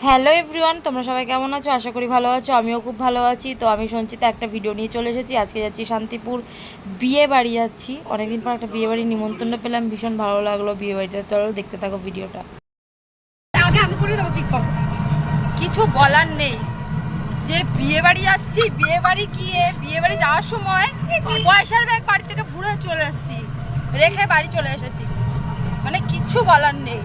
Hello everyone, তোমরা সবাই কেমন আছো? আশা করি ভালো আছো। আমিও খুব ভালো আছি। তো আমি সঞ্চিতা একটা ভিডিও নিয়ে চলে এসেছি। আজকে যাচ্ছি শান্তিপুর বিয়ে বাড়ি যাচ্ছি। অনেকদিন পর একটা বিয়ে বাড়ির নিমন্ত্রণ পেলাম, ভীষণ ভালো লাগলো বিয়ে বাড়িটা। চলো দেখতে থাকো ভিডিওটা। আগে আমি করে দেবো, কিছু বলার নেই যে বিয়ে বাড়ি যাচ্ছি। বিয়ে বাড়ি যাওয়ার সময় পয়সার ব্যাগ বাড়ি থেকে ভুলে চলে এসেছি, রেখে বাড়ি চলে এসেছি, মানে কিচ্ছু বলার নেই।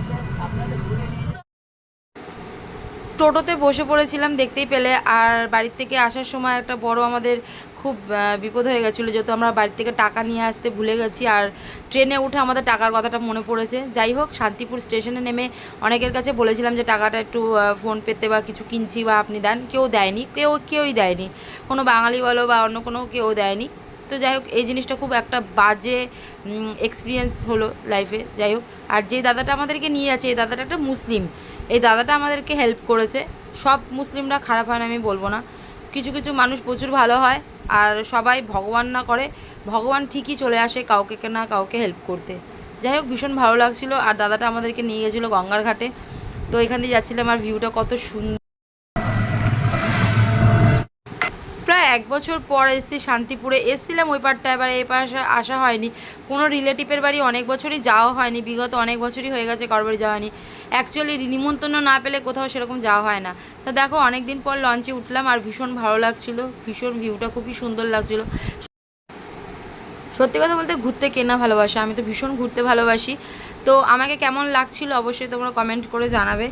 টোটোতে বসে পড়েছিলাম দেখতেই পেলে। আর বাড়ির থেকে আসার সময় একটা বড় আমাদের খুব বিপদ হয়ে গেছিলো, যেহেতু আমরা বাড়ি থেকে টাকা নিয়ে আসতে ভুলে গেছি। আর ট্রেনে উঠে আমাদের টাকার কথাটা মনে পড়েছে। যাই হোক, শান্তিপুর স্টেশনে নেমে অনেকের কাছে বলেছিলাম যে টাকাটা একটু ফোন পেতে বা কিছু কিনছি বা আপনি দেন, কেউ দেয়নি, কেউই দেয়নি, কোনো বাঙালি বলো বা অন্য কোনো কেউ দেয়নি। তো যাই হোক, এই জিনিসটা খুব একটা বাজে এক্সপিরিয়েন্স হলো লাইফে। যাই হোক, আর যে দাদাটা আমাদেরকে নিয়ে যাচ্ছে, এই দাদাটা একটা মুসলিম। এই দাদাটা আমাদেরকে হেল্প করেছে। সব মুসলিমরা খারাপ হয় না আমি বলবো না, কিছু কিছু মানুষ প্রচুর ভালো হয়। আর সবাই ভগবান না করে, ভগবান ঠিকই চলে আসে কাউকে না কাউকে হেল্প করতে। যাই হোক, ভীষণ ভালো লাগছিলো। আর দাদাটা আমাদেরকে নিয়ে গেছিলো গঙ্গার ঘাটে। তো এখান দিয়ে যাচ্ছিলাম, আর ভিউটা কত সুন্দর। প্রায় 1 বছর পর এসেছি শান্তিপুরে। এসেছিলাম ওই পারটা, এবার এই পাশে আসা হয়নি। কোনো রিলেটিভের বাড়ি অনেক বছরই যাওয়া হয়নি, বিগত অনেক বছরই হয়ে গেছে কারোর বাড়ি যাওয়া হয়নি। অ্যাকচুয়ালি নিমন্ত্রণ না পেলে কোথাও সেরকম যাওয়া হয় না। তো দেখো, অনেক দিন পর লঞ্চে উঠলাম আর ভীষণ ভালো লাগছিলো, ভীষণ ভিউটা খুবই সুন্দর লাগছিলো। সত্যি কথা বলতে ঘুরতে কে না ভালোবাসে, আমি তো ভীষণ ঘুরতে ভালোবাসি। তো আমাকে কেমন লাগছিল অবশ্যই তোমরা কমেন্ট করে জানাবে।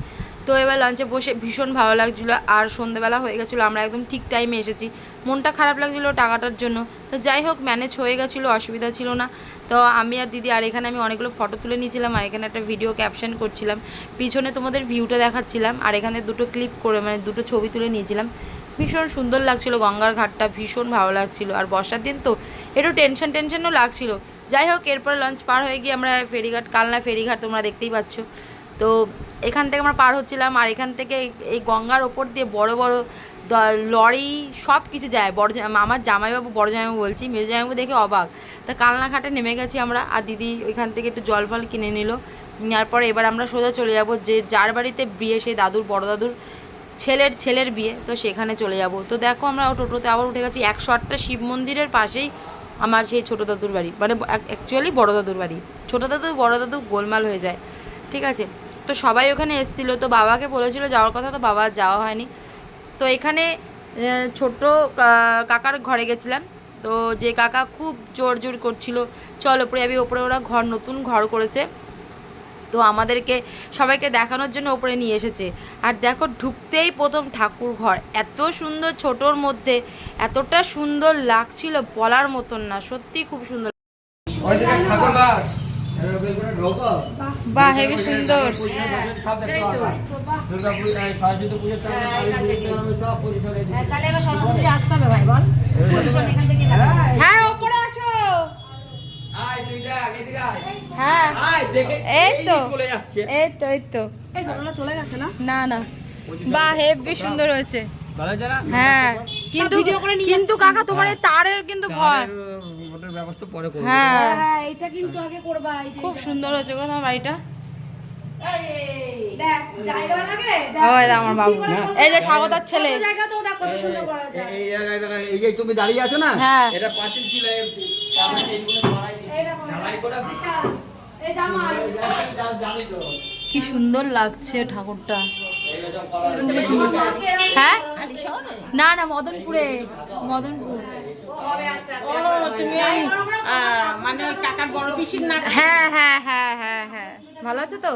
তো এবার লঞ্চে বসে ভীষণ ভালো লাগছিলো। আর সন্ধ্যেবেলা হয়ে গেছিলো, আমরা একদম ঠিক টাইমে এসেছি। মনটা খারাপ লাগছিলো টাকাটার জন্য। তো যাই হোক, ম্যানেজ হয়ে গেছিলো, অসুবিধা ছিল না। তো আমি আর দিদি, আর এখানে আমি অনেকগুলো ফটো তুলে নিয়েছিলাম, আর এখানে একটা ভিডিও ক্যাপশন করছিলাম, পিছনে তোমাদের ভিউটা দেখাচ্ছিলাম, আর এখানে দুটো ক্লিপ করে মানে দুটো ছবি তুলে নিয়েছিলাম। ভীষণ সুন্দর লাগছিলো গঙ্গার ঘাটটা, ভীষণ ভালো লাগছিলো। আর বর্ষার দিন তো একটু টেনশনও লাগছিল। যাই হোক, এরপর লঞ্চ পার হয়ে গিয়ে আমরা ফেরিঘাট, কালনা ফেরিঘাট তোমরা দেখতেই পাচ্ছ। তো এখান থেকে আমরা পার হচ্ছিলাম, আর এখান থেকে এই গঙ্গার ওপর দিয়ে বড় বড় লরি সব কিছু যায়। আমার জামাইবাবু, বড় জামাইবাবু বলছি, মেজো জামাইবাবু দেখে অবাক। তা কালনা ঘাটে নেমে গেছি আমরা, আর দিদি ওইখান থেকে একটু জল ফল কিনে নিল। নেওয়ার পরে এবার আমরা সোজা চলে যাব যে যার বাড়িতে বিয়ে, সেই দাদুর, বড় দাদুর ছেলের বিয়ে। তো সেখানে চলে যাব। তো দেখো, আমরা টোটোতে আবার উঠে গেছি। 108টা শিব মন্দিরের পাশেই আমার সেই ছোটো দাদুর বাড়ি, মানে অ্যাকচুয়ালি বড় দাদুর বাড়ি। ছোটো দাদু বড় দাদু গোলমাল হয়ে যায়, ঠিক আছে। তো সবাই ওখানে এসেছিলো। তো বাবাকে বলেছিল যাওয়ার কথা, তো বাবা যাওয়া হয়নি। তো এখানে ছোট্ট কাকার ঘরে গেছিলাম। তো যে কাকা খুব জোর করছিল, চল ওপরে যাবি, ওপরে ওরা নতুন ঘর করেছে। তো আমাদেরকে সবাইকে দেখানোর জন্য ওপরে নিয়ে এসেছে। আর দেখো, ঢুকতেই প্রথম ঠাকুর ঘর, এত সুন্দর, ছোটোর মধ্যে এতটা সুন্দর লাগছিল বলার মতন না, সত্যি খুব সুন্দর। বাহ, হেবি সুন্দর। হ্যাঁ, ওপরে আসো। হ্যাঁ, এই তো না না, বাহ, হেবি সুন্দর হয়েছে। হ্যাঁ, কিন্তু কাকা তোমার এই তারের কিন্তু ভয়। হ্যাঁ, এটা কিন্তু আগে করবা। খুব সুন্দর হয়েছে গো তোমার বাড়িটা। আমার বাবু, এই যে স্বাগতার ছেলে। এই যে তুমি দাঁড়িয়ে আছো না, হ্যাঁ, এটা পাঁচিল ছিল। কি সুন্দর লাগছে ঠাকুরটা, খুবই সুন্দর। হ্যাঁ, না না, মদনপুর। হ্যাঁ হ্যাঁ হ্যাঁ হ্যাঁ হ্যাঁ, ভালো আছো তো?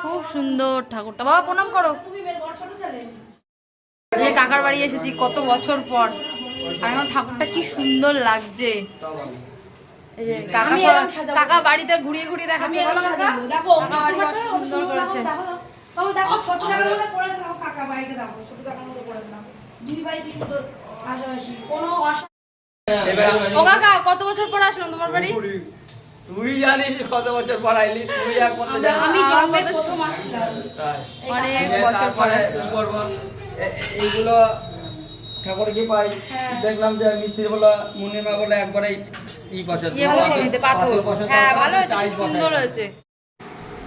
খুব সুন্দর ঠাকুরটা। বাবা প্রণাম করো। এই যে কাকার বাড়ি এসেছি কত বছর পর, আর এখন ঠাকুরটা কি সুন্দর লাগছে। এই যে কাকা বাড়িতে ঘুরিয়ে দেখাচ্ছে। বলো কাকা, দেখো কাকা বাড়ি কত সুন্দর করেছে। দেখো, ছোট জায়গার মধ্যে করেছে কাকা বাড়িটা, দেখো ছোট জায়গার মধ্যে করেছে। দুই ভাই কি সুন্দর পাশাপাশি, কোনো ও কাকা, কত বছর পর আসলাম তোমার বাড়ি? তুই জানিস কত বছর পর আইলি? তুই আর কত জানিস? আমি জন্মের প্রথম আসলাম, অনেক বছর পর আসলাম। কি করব, এইগুলো ঠাকুর কি পাই। দেখলাম যে মিস্ত্রি বলা, মুনিমা বলে একবারে ই বসাতে, পাথর। হ্যাঁ, ভালো হয়েছে, সুন্দর হয়েছে।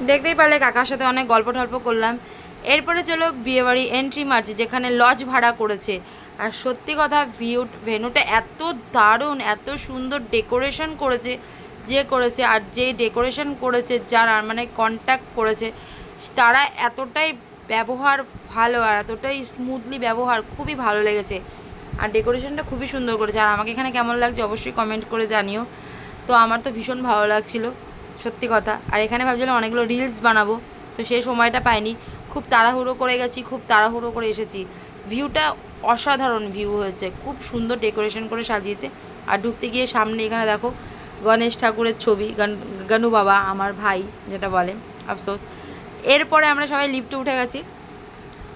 দেখতেই পারলে কাকার সাথে অনেক গল্প টল্প করলাম। এরপরে চলো বিয়েবাড়ি এন্ট্রি মারছে, যেখানে লজ ভাড়া করেছে। আর সত্যি কথা ভেন্যুটা এত দারুণ, এত সুন্দর ডেকোরেশন করেছে যে করেছে, আর যে ডেকোরেশন করেছে যারা মানে কন্ট্যাক্ট করেছে তারা এতটাই ব্যবহার ভালো আর এতটাই স্মুথলি ব্যবহার, খুবই ভালো লেগেছে। আর ডেকোরেশনটা খুবই সুন্দর করেছে। আর আমাকে এখানে কেমন লাগছে অবশ্যই কমেন্ট করে জানিও। তো আমার তো ভীষণ ভালো লাগছিল সত্যি কথা। আর এখানে ভাবছিলাম অনেকগুলো রিলস বানাবো, তো সেই সময়টা পাইনি, খুব তাড়াহুড়ো করে গেছি, খুব তাড়াহুড়ো করে এসেছি। ভিউটা অসাধারণ ভিউ হয়েছে, খুব সুন্দর ডেকোরেশন করে সাজিয়েছে। আর ঢুকতে গিয়ে সামনে এখানে দেখো গণেশ ঠাকুরের ছবি, গানু বাবা আমার ভাই যেটা বলে, আফসোস। এরপরে আমরা সবাই লিফটে উঠে গেছি,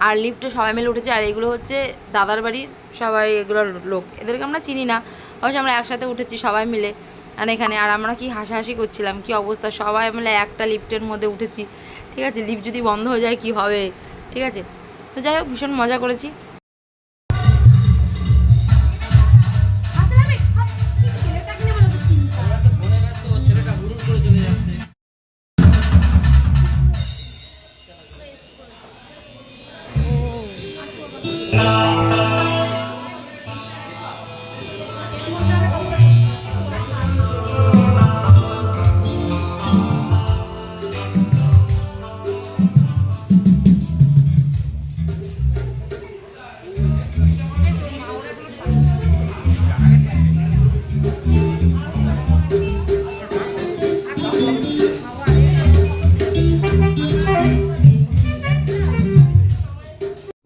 আর লিফটে সবাই মিলে উঠেছে। আর এগুলো হচ্ছে দাদার বাড়ির সবাই, এগুলোর লোক, এদেরকে আমরা চিনি না, অবশ্য আমরা একসাথে উঠেছি সবাই মিলে। আর এখানে আর আমরা কি হাসাহাসি করছিলাম, কি অবস্থা, সবাই মিলে একটা লিফটের মধ্যে উঠেছি, ঠিক আছে। লিফট যদি বন্ধ হয়ে যায় কি হবে, ঠিক আছে। তো যাই হোক, ভীষণ মজা করেছি।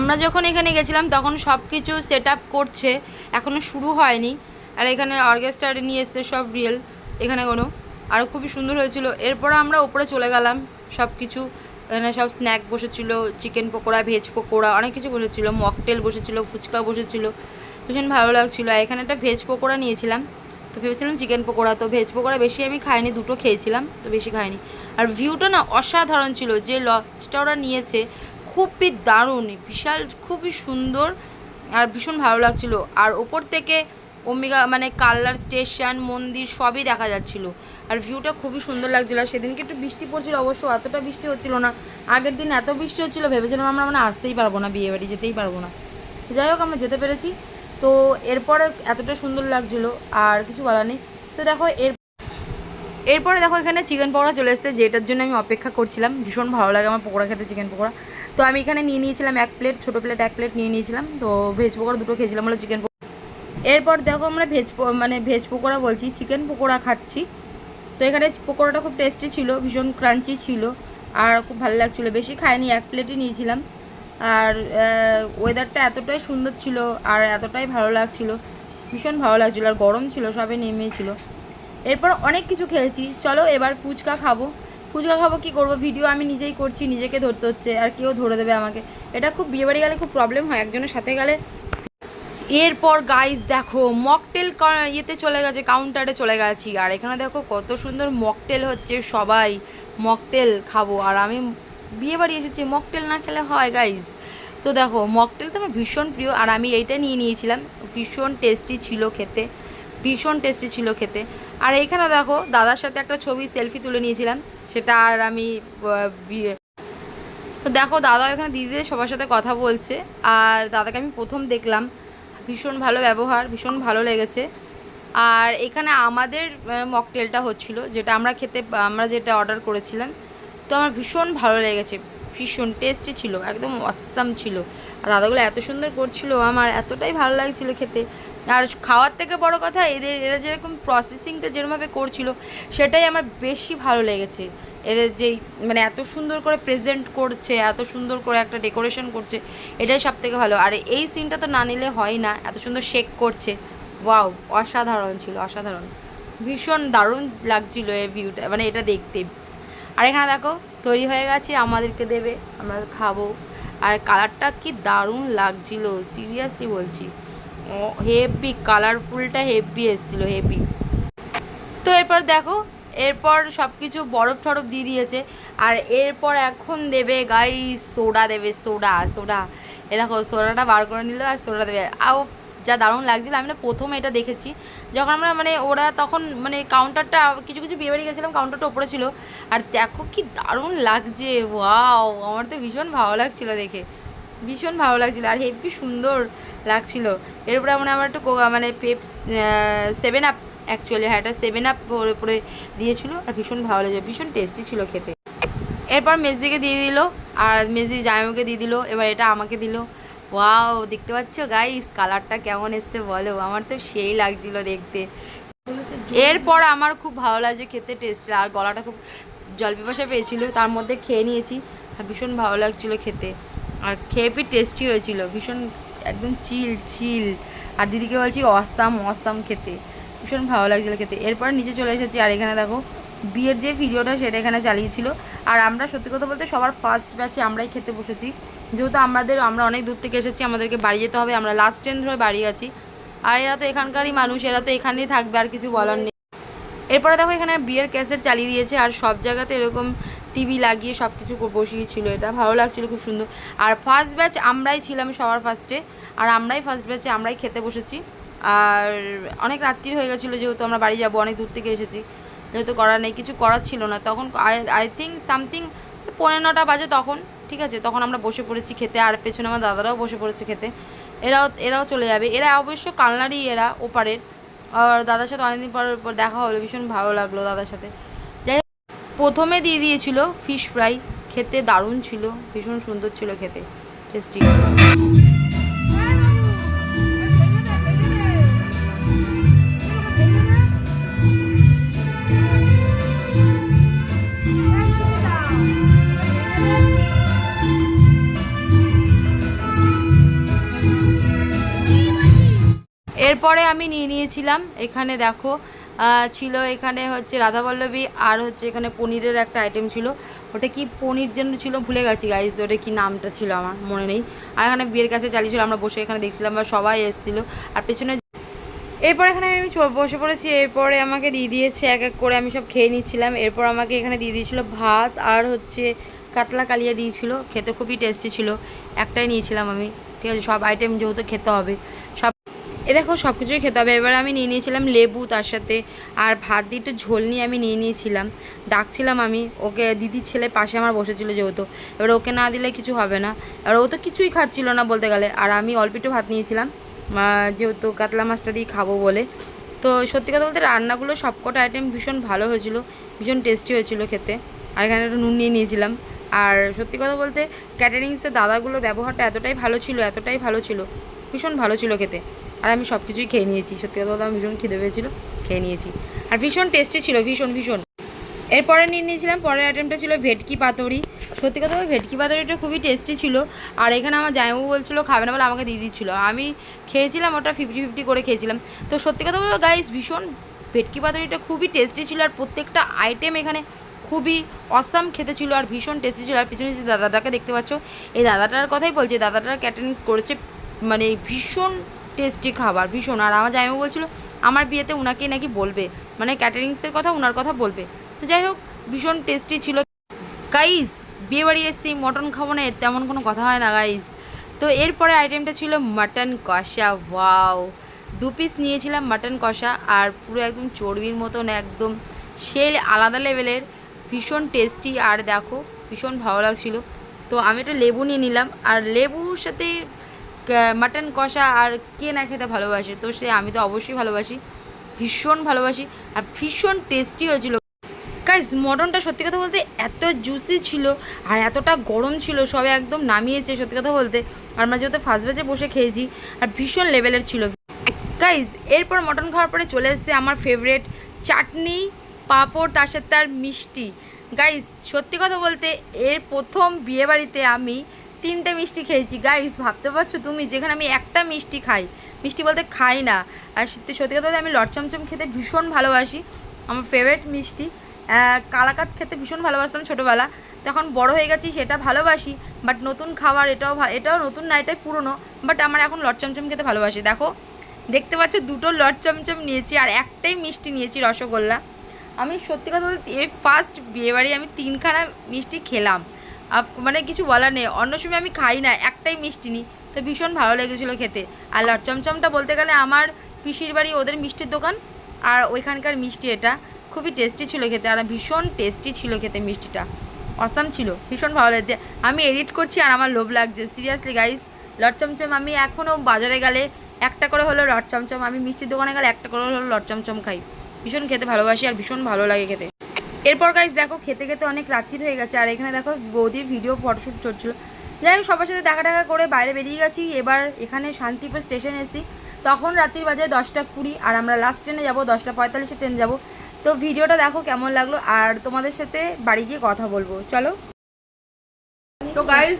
আমরা যখন এখানে গেছিলাম তখন সব কিছু সেট আপ করছে, এখনও শুরু হয়নি। আর এখানে অর্কেস্ট্রা নিয়ে এসছে সব রিয়েল এখানে কোনো, আরও খুবই সুন্দর হয়েছিল। এরপর আমরা ওপরে চলে গেলাম, সব কিছু এখানে সব স্ন্যাক বসেছিল, চিকেন পকোড়া, ভেজ পকোড়া, অনেক কিছু বসেছিল, মকটেল বসেছিল, ফুচকা বসেছিল, ভীষণ ভালো লাগছিলো। এখানে একটা ভেজ পকোড়া নিয়েছিলাম, তো ভেবেছিলাম চিকেন পকোড়া, তো ভেজ পকোড়া বেশি আমি খাইনি, দুটো খেয়েছিলাম, তো বেশি খাইনি। আর ভিউটা না অসাধারণ ছিল, যে লজটা ওরা নিয়েছে খুবই দারুণ, বিশাল, খুবই সুন্দর আর ভীষণ ভালো লাগছিল। আর ওপর থেকে ওমেগা মানে কাল্লার স্টেশন, মন্দির সবই দেখা যাচ্ছিল। আর ভিউটা খুবই সুন্দর লাগছিল। আর সেদিনকে একটু বৃষ্টি পড়ছিল, অবশ্য এতটা বৃষ্টি হচ্ছিল না। আগের দিন এত বৃষ্টি হচ্ছিল, ভেবেছিলাম আমরা মানে আসতেই পারবো না, বিয়েবাড়ি যেতেই পারবো না। যাই হোক, আমরা যেতে পেরেছি। তো এরপরে এতটা সুন্দর লাগছিল, আর কিছু বলার নেই। তো দেখো এরপরে দেখো এখানে চিকেন পকোড়া চলে এসেছে, যেটার জন্য আমি অপেক্ষা করছিলাম। ভীষণ ভালো লাগে আমার পকোড়া খেতে, চিকেন পকোড়া। তো আমি এখানে নিয়ে নিয়েছিলাম এক প্লেট, ছোটো প্লেট এক প্লেট নিয়ে নিয়েছিলাম। তো ভেজ পকোড়া দুটো খেয়েছিলাম, হলো চিকেন পকোড়া। এরপর দেখো আমরা ভেজ পকোড়া বলছি, চিকেন পকোড়া খাচ্ছি। তো এখানে পকোড়াটা খুব টেস্টি ছিল, ভীষণ ক্রাঞ্চি ছিল, আর খুব ভালো লাগছিলো। বেশি খাইনি, এক প্লেটই নিয়েছিলাম। আর ওয়েদারটা এতটাই সুন্দর ছিল আর এতটাই ভালো লাগছিল, ভীষণ ভালো লাগছিলো। আর গরম ছিল, সবে নেমেছিল। এরপর অনেক কিছু খেয়েছি। চলো এবার ফুচকা খাবো। ফুচকা খাবো, কী করবো, ভিডিও আমি নিজেই করছি, নিজেকে ধরতে হচ্ছে, আর কেউ ধরে দেবে আমাকে। এটা খুব বিয়েবাড়ি গেলে খুব প্রবলেম হয়, একজনের সাথে গেলে। এরপর গাইস দেখো মকটেল ইয়েতে চলে গেছে, কাউন্টারে চলে গেছি। আর এখানে দেখো কত সুন্দর মকটেল হচ্ছে, সবাই মকটেল খাবো। আর আমি বিয়েবাড়ি এসেছি, মকটেল না খেলে হয় গাইস। তো দেখো মকটেল তো আমার ভীষণ প্রিয়, আর আমি এইটা নিয়ে নিয়েছিলাম, ভীষণ টেস্টি ছিল খেতে, ভীষণ টেস্টি ছিল খেতে। আর এইখানে দেখো দাদার সাথে একটা ছবি সেলফি তুলে নিয়েছিলাম, সেটা আর আমি তো দেখো দাদা এখানে দিদিদের সবার সাথে কথা বলছে। আর দাদাকে আমি প্রথম দেখলাম, ভীষণ ভালো ব্যবহার, ভীষণ ভালো লেগেছে। আর এখানে আমাদের মকটেলটা হচ্ছিল, যেটা আমরা যেটা অর্ডার করেছিলাম, তো আমার ভীষণ ভালো লেগেছে, ভীষণ টেস্টি ছিল, একদম অসাম ছিল। আর দাদাগুলো এত সুন্দর করছিল, আমার এতটাই ভালো লাগছিল খেতে। আর খাওয়ার থেকে বড় কথা, এরা যেরকম প্রসেসিংটা যেরকমভাবে করছিল, সেটাই আমার বেশি ভালো লেগেছে। এদের যেই মানে এত সুন্দর করে প্রেজেন্ট করছে, এত সুন্দর করে একটা ডেকোরেশন করছে, এটাই সব থেকে ভালো। আর এই সিনটা তো না নিলে হয় না, এত সুন্দর শেক করছে, ওয়াও, অসাধারণ ছিল, অসাধারণ, ভীষণ দারুণ লাগছিল এর ভিউটা, মানে এটা দেখতে। আর এখানে দেখো তৈরি হয়ে গেছে, আমাদেরকে দেবে, আমরা খাবো। আর কালারটা কি দারুণ লাগছিল, সিরিয়াসলি বলছি, হেভি কালারফুলটা, হেভি এসেছিলো, হেভি। তো এরপর দেখো, এরপর সব কিছু বরফ টরফ দিয়ে দিয়েছে। আর এরপর এখন দেবে গাইস সোডা, দেবে সোডা। এ দেখো সোডাটা বার করে নিল, আর সোডা দেবে। আও যা দারুণ লাগছিল। আমি না প্রথমে এটা দেখেছি যখন আমরা মানে ওরা তখন মানে কাউন্টারটা কিছু কিছু বিয়ে বাড়ি গেছিলাম, কাউন্টারটা ওপরে ছিল, আর দেখো কি দারুণ লাগছে, ওয়াও আমার তো ভীষণ ভালো লাগছিল দেখে, ভীষণ ভালো লাগছিলো আর হেভি সুন্দর লাগছিল। এরপরে মানে আমার একটু মানে পেপ 7 আপ, অ্যাকচুয়ালি হ্যাঁ এটা 7 আপ ওপরে দিয়েছিল আর ভীষণ ভালো লেগেছে, ভীষণ টেস্টি ছিল খেতে। এরপর মেজদিকে দিয়ে দিল আর মেজদি জামাইকে দিয়ে দিল, এবার এটা আমাকে দিল। ওয়াও দেখতে পাচ্ছ গাইস কালারটা কেমন এসছে বলো, আমার তো সেই লাগছিল দেখতে। এরপর আমার খুব ভালো লাগছে খেতে, টেস্ট আর গলাটা খুব জল পিপাসা পেয়েছিল, তার মধ্যে খেয়ে নিয়েছি আর ভীষণ ভালো লাগছিলো খেতে আর খেয়ে টেস্টি হয়েছিল, ভীষণ একদম চিল চিল। আর দিদিকে বলছি অসাম অসাম খেতে, ভীষণ ভালো লাগছিলো খেতে। এরপর নিচে চলে এসেছি আর এখানে দেখো বিয়ের যে ভিডিওটা সেটা এখানে চালিয়েছিল। আর আমরা সত্যি কথা বলতে সবার ফার্স্ট ব্যাচে আমরাই খেতে বসেছি, যেহেতু আমরা অনেক দূর থেকে এসেছি, আমাদেরকে বাড়ি যেতে হবে, আমরা লাস্ট ট্রেন ধরে বাড়ি আছি। আর এরা তো এখানকারই মানুষ, এরা তো এখানেই থাকবে, আর কিছু বলার নেই। এরপরে দেখো এখানে বিয়ের ক্যাসেট চালিয়ে দিয়েছে আর সব জায়গাতে এরকম টিভি লাগিয়ে সব কিছু বসিয়েছিল, এটা ভালো লাগছিলো, খুব সুন্দর। আর ফার্স্ট ব্যাচ আমরাই ছিলাম সবার ফার্স্টে, আর আমরাই ফার্স্ট ব্যাচে আমরাই খেতে বসেছি। আর অনেক রাত্রি হয়ে গেছিলো, যেহেতু আমরা বাড়ি যাবো, অনেক দূর থেকে এসেছি, যেহেতু করার নেই, কিছু করার ছিল না তখন। আই থিঙ্ক সামথিং 9:15 বাজে তখন, ঠিক আছে, তখন আমরা বসে পড়েছি খেতে। আর পেছনে আমার দাদারাও বসে পড়েছে খেতে, এরাও চলে যাবে। এরা অবশ্য কালনারই, এরা ওপারের। আর দাদার সাথে অনেকদিন পর দেখা হলো, ভীষণ ভালো লাগলো দাদার সাথে। যাই হোক প্রথমে দিয়ে দিয়েছিল ফিশ ফ্রাই, খেতে দারুণ ছিল, ভীষণ সুন্দর ছিল খেতে, টেস্টি। এরপরে আমি নিয়ে নিয়েছিলাম এখানে দেখো ছিল এখানে হচ্ছে রাধাবল্লভী, আর হচ্ছে এখানে পনিরের একটা আইটেম ছিল, ওটা কি পনির যেন ছিল ভুলে গেছি গাইস, ওটা কি নামটা ছিল আমার মনে নেই। আর এখানে বিয়ের কাছে চালিয়েছিল, আমরা বসে এখানে দেখছিলাম বা সবাই এসেছিলো আর পেছনে। এরপর এখানে আমি বসে পড়েছি, এরপরে আমাকে দিয়ে দিয়েছে এক এক করে, আমি সব খেয়ে নিচ্ছিলাম। এরপর আমাকে এখানে দিয়ে দিয়েছিলো ভাত আর হচ্ছে কাতলা কালিয়া দিয়েছিল, খেতে খুবই টেস্টি ছিল, একটাই নিয়েছিলাম আমি, ঠিক আছে, সব আইটেম যেহেতু খেতে হবে সব দেখো সব কিছুই খেতে হবে। এবার আমি নিয়ে নিয়েছিলাম লেবু তার সাথে, আর ভাত দিয়ে একটু ঝোল নিয়ে আমি নিয়ে নিয়েছিলাম, ডাকছিলাম আমি ওকে, দিদির ছেলে পাশে আমার বসেছিল যেহেতু, এবার ওকে না দিলে কিছু হবে না, এবার ও তো কিছুই খাচ্ছিল না বলতে গেলে, আর আমি অল্প একটু ভাত নিয়েছিলাম যেহেতু কাতলা মাছটা দিয়ে খাবো বলে। তো সত্যি কথা বলতে রান্নাগুলো সবকটা আইটেম ভীষণ ভালো হয়েছিল, ভীষণ টেস্টি হয়েছিল খেতে। আর এখানে একটু নুন নিয়ে নিয়েছিলাম। আর সত্যি কথা বলতে ক্যাটারিংসের দাদাগুলোর ব্যবহারটা এতটাই ভালো ছিল, ভীষণ ভালো ছিল খেতে। আর আমি সব কিছুই খেয়ে নিয়েছি, সত্যি কথা বলতে আমার ভীষণ খিদে পেয়েছিল, খেয়ে নিয়েছি আর ভীষণ টেস্টি ছিল, ভীষণ। এরপরে নিয়ে নিয়েছিলাম পরের আইটেমটা ছিল ভেটকি পাতুরি, সত্যি কথা বলতে ভেটকি পাতুরিটা খুবই টেস্টি ছিল। আর এখানে আমার জামাইবাবু বলছিলো খাবে না বলে আমাকে দিয়ে দিচ্ছিলো, আমি খেয়েছিলাম ওটা 50-50 করে খেয়েছিলাম। তো সত্যি কথা বলতে গাইস ভীষণ ভেটকি পাতুরিটা খুবই টেস্টি ছিল, আর প্রত্যেকটা আইটেম এখানে খুবই অসাম খেতে ছিল আর ভীষণ টেস্টি ছিল। আর পিছনে যে দাদাটাকে দেখতে পাচ্ছ, এই দাদাটার কথাই বলছি, দাদাটার ক্যাটারিংস করেছে, মানে ভীষণ টেস্টি খাবার, ভীষণ। আর আমার জামাইবাবু বলছিলো আমার বিয়েতে উনাকেই নাকি বলবে, মানে ক্যাটারিংসের কথা উনার কথা বলবে। তো যাই হোক ভীষণ টেস্টি ছিল গাইস। বিয়ে বাড়ি এসেছি মটন খাবো না তেমন কোনো কথা হয় না গাইস। তো এরপরে আইটেমটা ছিল মাটন কষা, ওয়াও 2 পিস নিয়েছিলাম মাটন কষা, আর পুরো একদম চর্বির মতন, একদম সেই আলাদা লেভেলের, ভীষণ টেস্টি। আর দেখো ভীষণ ভালো লাগছিল। তো আমি একটা লেবু নিয়ে নিলাম, আর লেবুর সাথে মাটন কষা আর কে না খেতে ভালোবাসে, তো সে আমি তো অবশ্যই ভালোবাসি, ভীষণ ভালোবাসি, আর ভীষণ টেস্টি হয়েছিল গাইস। মটনটা সত্যি কথা বলতে এত জুসি ছিল আর এতটা গরম ছিল, সবে একদম নামিয়েছে সত্যি কথা বলতে। আর আমরা যেহেতু ফার্স্ট ব্যাচে বসে খেয়েছি, আর ভীষণ লেভেলের ছিল গাইস। এরপর মটন খাওয়ার পরে চলে এসেছে আমার ফেভারিট চাটনি, পাঁপড়, তার সাথে তার মিষ্টি। গাইস সত্যি কথা বলতে এর প্রথম বিয়েবাড়িতে আমি 3টে মিষ্টি খেয়েছি গাইস, ভাবতে পারছো তুমি, যেখানে আমি একটা মিষ্টি খাই, মিষ্টি বলতে খাই না। আর সত্যি কথা বলতে আমি লট চমচম খেতে ভীষণ ভালোবাসি, আমার ফেভারিট মিষ্টি। কালাকাত খেতে ভীষণ ভালোবাসতাম ছোটোবেলা, তখন বড় হয়ে গেছি সেটা ভালোবাসি, বাট নতুন খাবার এটাও নতুন না, এটাই পুরনো, বাট আমার এখন লট চমচম খেতে ভালোবাসি। দেখো দেখতে পাচ্ছ 2টো লট চমচম নিয়েছি আর একটাই মিষ্টি নিয়েছি রসগোল্লা। আমি সত্যি কথা বলতে এই ফার্স্ট বিয়েবাড়ি আমি 3খানা মিষ্টি খেলাম, মানে কিছু বলার নেই, অন্য সময় আমি খাই না, একটাই মিষ্টি নিই, তো ভীষণ ভালো লেগেছিলো খেতে। আর লট চমচমটা বলতে গেলে আমার পিসির বাড়ি ওদের মিষ্টির দোকান, আর ওইখানকার মিষ্টি এটা খুবই টেস্টি ছিল খেতে, আর ভীষণ টেস্টি ছিল খেতে মিষ্টিটা, অসাম ছিল, ভীষণ ভালো লাগছে। আমি এডিট করছি আর আমার লোভ লাগছে সিরিয়াসলি গাইস। লট চমচম আমি এখনও বাজারে গেলে একটা করে হলো লট চমচম, আমি মিষ্টির দোকানে গেলে একটা করে হলো লট চমচম খাই, ভীষণ খেতে ভালোবাসি আর ভীষণ ভালো লাগে খেতে। এরপর গাইস দেখো খেতে খেতে অনেক রাত্রির হয়ে গেছে, আর এখানে দেখো বৌদির ভিডিও ফটোশ্যুট চলছিল। যাই হোক সবার সাথে দেখা টাকা করে বাইরে বেরিয়ে গেছি। এবার এখানে শান্তিপুর স্টেশনে এসেছি, তখন রাত্রির বাজে 10টা 20, আর আমরা লাস্ট ট্রেনে যাবো 10টা 45 ট্রেনে যাবো। তো ভিডিওটা দেখো কেমন লাগলো, আর তোমাদের সাথে বাড়ি গিয়ে কথা বলবো, চলো। তো গাইস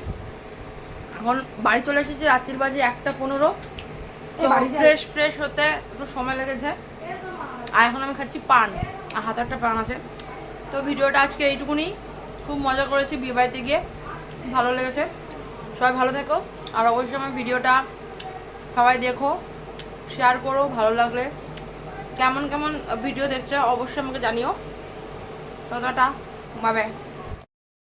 এখন বাড়ি চলে এসেছি, রাত্রির বাজে 1টা 15। তো ফ্রেশ হতে একটু সময় লেগেছে, আর এখন আমি খাচ্ছি পান, আর হাতে একটা পান আছে। তো ভিডিওটা আজকে এইটুকুনি, খুব মজা করেছি বিয়ে বাড়িতে গিয়ে, ভালো লেগেছে। সবাই ভালো থেকো, আর অবশ্যই আমার ভিডিওটা সবাই দেখো, শেয়ার করো, ভালো লাগলে কেমন কেমন ভিডিও দেখছো অবশ্যই আমাকে জানিও। তো টাটা, বাই বাই।